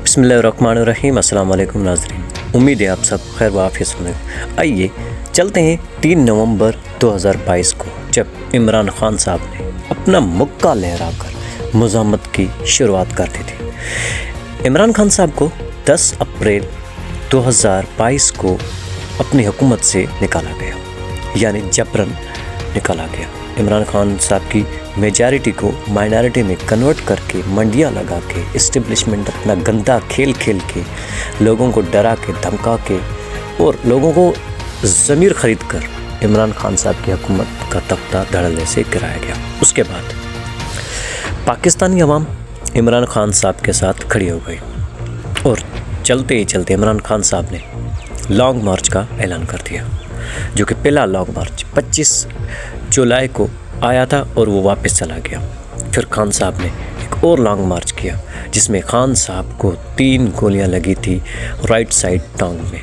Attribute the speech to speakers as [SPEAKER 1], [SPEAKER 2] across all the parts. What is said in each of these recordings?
[SPEAKER 1] बिस्मिल्लाहिर्रहमानिर्रहीम। अस्सलाम वालेकुम नाज़रीन, उम्मीद है आप सब खैर व आफियत से होंगे। आइए चलते हैं 3 नवंबर 2022 को, जब इमरान खान साहब ने अपना मुक्का लहराकर मज़ामत की शुरुआत कर दी थी। इमरान खान साहब को 10 अप्रैल 2022 को अपनी हुकूमत से निकाला गया, यानी जबरन निकाला गया। इमरान खान साहब की मेजॉरिटी को माइनॉरिटी में कन्वर्ट करके, मंडियाँ लगा के, इस्टेब्लिशमेंट अपना गंदा खेल खेल के, लोगों को डरा के, धमका के और लोगों को ज़मीर ख़रीद कर इमरान खान साहब की हुकूमत का तख्ता धड़ल्ले से गिराया गया। उसके बाद पाकिस्तानी अवाम इमरान खान साहब के साथ खड़ी हो गई और चलते ही चलते इमरान खान साहब ने लॉन्ग मार्च का ऐलान कर दिया, जो कि पहला लॉन्ग मार्च 25 जुलाई को आया था और वो वापस चला गया। फिर खान साहब ने एक और लॉन्ग मार्च किया, जिसमें खान साहब को 3 गोलियां लगी थी राइट साइड टांग में।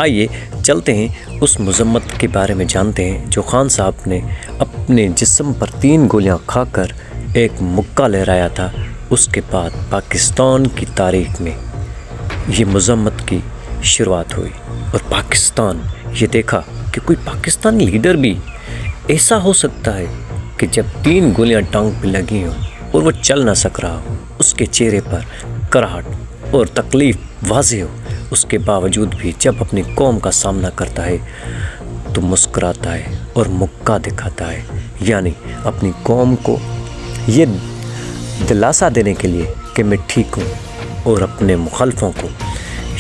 [SPEAKER 1] आइए चलते हैं उस मज़म्मत के बारे में जानते हैं, जो खान साहब ने अपने जिस्म पर 3 गोलियां खाकर एक मुक्का लहराया था। उसके बाद पाकिस्तान की तारीख़ में ये मज़म्मत की शुरुआत हुई और पाकिस्तान ये देखा कि कोई पाकिस्तानी लीडर भी ऐसा हो सकता है कि जब 3 गोलियां टांग पे लगी हों और वो चल ना सक रहा हो, उसके चेहरे पर कराहट और तकलीफ़ वाज़ेह हो, उसके बावजूद भी जब अपनी कौम का सामना करता है तो मुस्कुराता है और मुक्का दिखाता है, यानी अपनी कौम को ये दिलासा देने के लिए कि मैं ठीक हूँ, और अपने मुखालफों को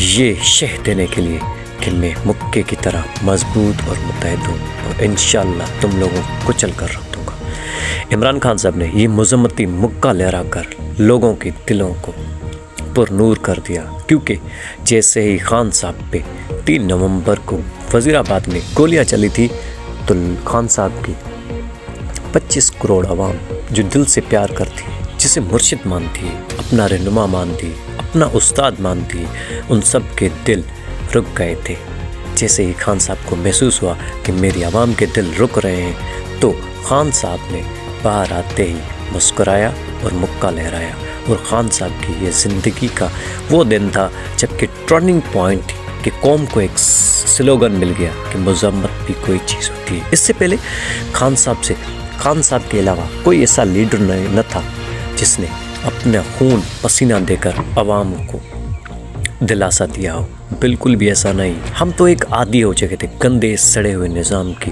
[SPEAKER 1] ये शह देने के लिए कि मैं मुक्के की तरह मजबूत और मुतहद हूँ और इंशाअल्लाह तुम लोगों को कुचल कर रख दूँगा। इमरान खान साहब ने ये मज़म्मती मुक्का लहरा कर लोगों के दिलों को पुरनूर कर दिया, क्योंकि जैसे ही खान साहब पे 3 नवंबर को वज़ीराबाद में गोलियां चली थी, तो खान साहब की 25 करोड़ आवाम जो दिल से प्यार करती है, जिसे मुर्शिद मानती है, अपना रहनुमा मानती है, अपना उस्ताद मानती है, उन सब के दिल रुक गए थे। जैसे ही खान साहब को महसूस हुआ कि मेरी आवाम के दिल रुक रहे हैं, तो खान साहब ने बाहर आते ही मुस्कुराया और मुक्का लहराया। और खान साहब की ये ज़िंदगी का वो दिन था जबकि टर्निंग पॉइंट कि कौम को एक स्लोगन मिल गया कि मज़म्मत भी कोई चीज़ होती है। इससे पहले खान साहब के अलावा कोई ऐसा लीडर न था जिसने अपना खून पसीना देकर आवाम को दिलासा दिया हो। बिल्कुल भी ऐसा नहीं। हम तो एक आदी हो चुके थे, गंदे सड़े हुए निज़ाम के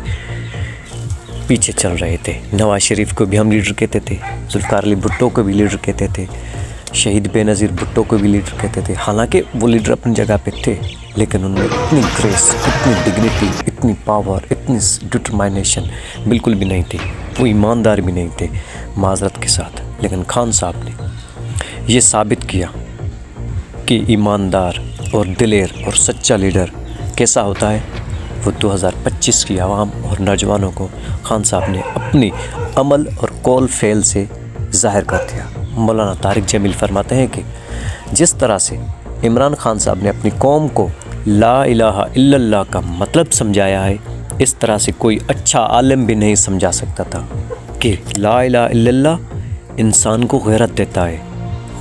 [SPEAKER 1] पीछे चल रहे थे। नवाज शरीफ को भी हम लीडर कहते थे, जुल्फ़िकार अली भुट्टो को भी लीडर कहते थे, शहीद बेनज़ीर भुट्टो को भी लीडर कहते थे। हालांकि वो लीडर अपनी जगह पे थे, लेकिन उनमें इतनी ग्रेस, इतनी डिग्निटी, इतनी पावर, इतनी डिटरमाइनेशन बिल्कुल भी नहीं थी। वो ईमानदार भी नहीं थे, माज़रत के साथ। लेकिन खान साहब ने ये साबित किया कि ईमानदार और दिलेर और सच्चा लीडर कैसा होता है। वो 2025 की आवाम और नौजवानों को खान साहब ने अपनी अमल और कौल फेल से ज़ाहिर कर दिया। मौलाना तारिक जमील फरमाते हैं कि जिस तरह से इमरान खान साहब ने अपनी कौम को ला इलाहा इल्लल्लाह का मतलब समझाया है, इस तरह से कोई अच्छा आलिम भी नहीं समझा सकता था कि ला इलाहा इल्लल्लाह इंसान को गैरत देता है,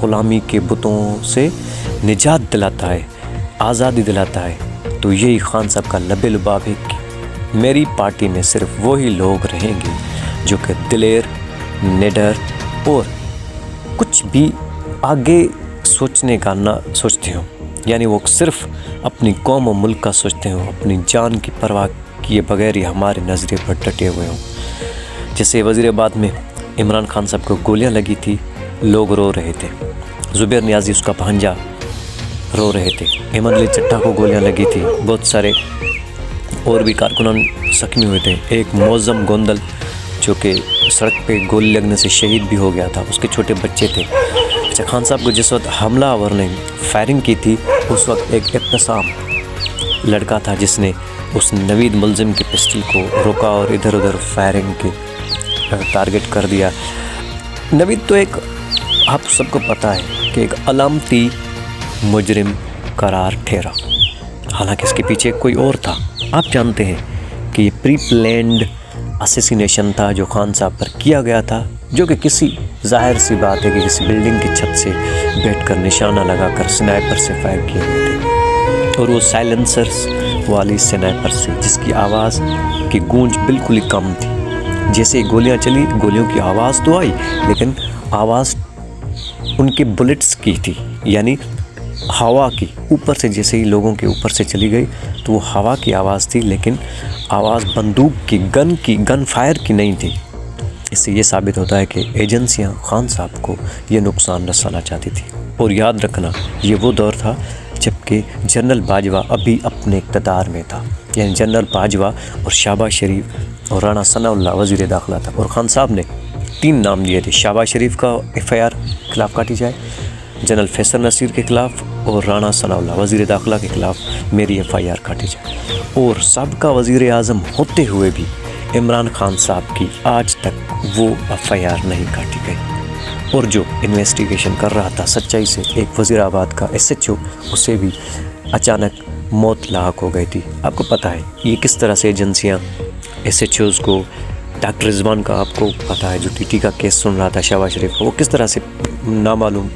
[SPEAKER 1] ग़ुलामी के बुतों से निजात दिलाता है, आज़ादी दिलाता है। तो यही खान साहब का लबे लुबाब है कि मेरी पार्टी में सिर्फ वही लोग रहेंगे जो कि दिलेर, निडर और कुछ भी आगे सोचने का ना सोचते हों, यानी वो सिर्फ अपनी कौम और मुल्क का सोचते हों, अपनी जान की परवाह किए बगैर ही हमारे नज़रे पर डटे हुए हों। जैसे वज़ीराबाद में इमरान खान साहब को गोलियां लगी थी, लोग रो रहे थे। ज़ुबैर नियाज़ी उसका भांजा रो रहे थे। अहमद अली चट्टा को गोलियां लगी थी। बहुत सारे और भी कारकुनान ज़ख्मी हुए थे। एक मौज़म गोंदल जो कि सड़क पे गोली लगने से शहीद भी हो गया था, उसके छोटे बच्चे थे। अच्छा, खान साहब को जिस वक्त हमलावर ने फायरिंग की थी, उस वक्त एक इब्तिसाम लड़का था जिसने उस नवीद मुलजिम के पिस्टल को रोका और इधर उधर फायरिंग के टारगेट कर दिया। नवीद तो एक, आप सबको पता है कि एक अलामती मुजरिम करार ठहरा, हालांकि इसके पीछे कोई और था। आप जानते हैं कि ये प्री प्लान्ड असैसिनेशन था जो खान साहब पर किया गया था, جو کہ کسی ظاہر سی بات ہے کہ کسی بلڈنگ کی چھت سے بیٹھ کر نشانہ لگا کر سنائپر سے فائر کیے گئے تھے، اور وہ سائلنسرز والی سنائپر سے جس کی آواز کی گونج بالکل ہی کم تھی۔ جیسے ہی گولیاں چلی، گولیوں کی آواز تو آئی لیکن آواز ان کے بلٹس کی تھی، یعنی ہوا کی اوپر سے، جیسے ہی لوگوں کے اوپر سے چلی گئی تو وہ ہوا کی آواز تھی، لیکن آواز بندوق کی، گن فائر کی نہیں تھی۔ اس سے یہ ثابت ہوتا ہے کہ ایجنسیاں خان صاحب کو یہ نقصان رسانا چاہتی تھی۔ اور یاد رکھنا یہ وہ دور تھا جب کہ جنرل باجوہ ابھی اپنے اقتدار میں تھا، یعنی جنرل باجوہ اور شہباز شریف اور رانا ثناء اللہ وزیر داخلہ تھا، اور خان صاحب نے 3 نام دیے تھے، شہباز شریف کا FIR خلاف کاٹی جائے، جنرل فیصل نصیر کے خلاف، اور رانا ثناء اللہ وزیر داخلہ کے خلاف میری FIR کاٹی جائے۔ اور سابقہ وزیر اعظم ہوتے ہوئے بھی عمران خان صاحب کی آج تک وہ FIR نہیں کاٹی گئی، اور جو انویسٹیگیشن کر رہا تھا سچائی سے، ایک وزیر آباد کا SHO، اسے بھی اچانک موت لاحق ہو گئی تھی۔ آپ کو پتہ ہے یہ کس طرح سے ایجنسیاں SHOs کو، ڈاکٹر رضوان کا آپ کو پتہ ہے جو TT کا کیس سن رہا تھا شہباز شریف کا، وہ کس طرح سے نامعلوم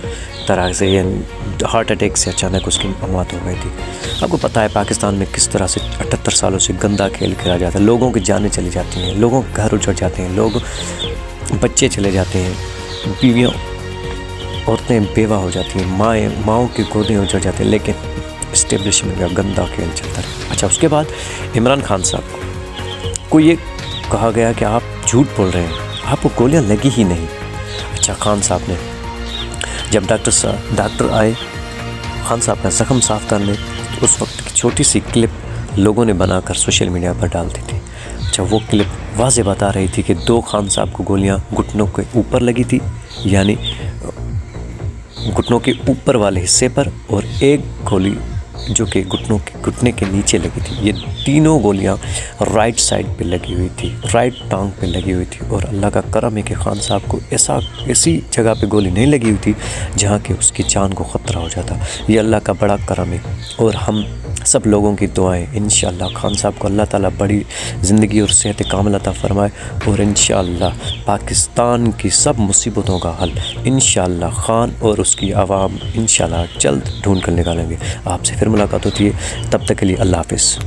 [SPEAKER 1] طرح سے ہارٹ اٹیک سے اچانک اس کی موت ہو گئی تھی۔ آپ کو پتہ ہے پاکستان میں کس طرح سے 78 سالوں سے گندا کھیل کھیلا جاتا ہے، لوگوں کی جانیں چلی جاتی ہیں، لوگوں کے گھر اجڑ جاتے ہیں، لوگ بچے چلے جاتے ہیں، بیویاں، عورتیں بیوہ ہو جاتی ہیں، ماؤں کی گودیں اجڑ جاتے ہیں، لیکن اسٹیبلشمنٹ کا گندا کھیل چلتا رہا۔ اچھا، اس کے بعد عمران خان صاحب کو یہ کہا گیا کہ آپ جھوٹ بول رہے ہیں، آپ کو گولیاں لگی ہی نہیں۔ اچھا، خان صاحب نے جب ڈاکٹر آئے خان صاحب کا زخم صاف کرنے، اس وقت کی چھوٹی سی کلپ لوگوں نے بنا کر سوشل میڈیا پر ڈال دی تھی۔ اچھا، وہ کلپ واضح بتا رہی تھی کہ 2 خان صاحب کو گولیاں گھٹنوں کے اوپر لگی تھی، یعنی گھٹنوں کے اوپر والے حصے پر، اور 1 گولی جو کہ گھٹنے کے نیچے لگی تھی۔ یہ تینوں گولیاں رائٹ سائڈ پہ لگی ہوئی تھی، رائٹ ٹانگ پہ لگی ہوئی تھی، اور اللہ کا کرم ہے کہ خان صاحب کو ایسی جگہ پہ گولی نہیں لگی ہوئی تھی جہاں کہ اس کی جان کو خطرہ ہو جاتا۔ یہ اللہ کا بڑا کرم ہے، اور ہم سب لوگوں کی دعائیں، انشاءاللہ خان صاحب کو اللہ تعالیٰ بڑی زندگی اور صحت کامل عطا فرمائے، اور انشاءاللہ پاکستان کی سب مصیبتوں کا حل انشاءاللہ خان اور اس کی عوام انشاءاللہ جلد ڈھونڈ کر نکالیں گے۔ آپ سے پھر ملاقات ہوتی ہے، تب تک کے لیے اللہ حافظ۔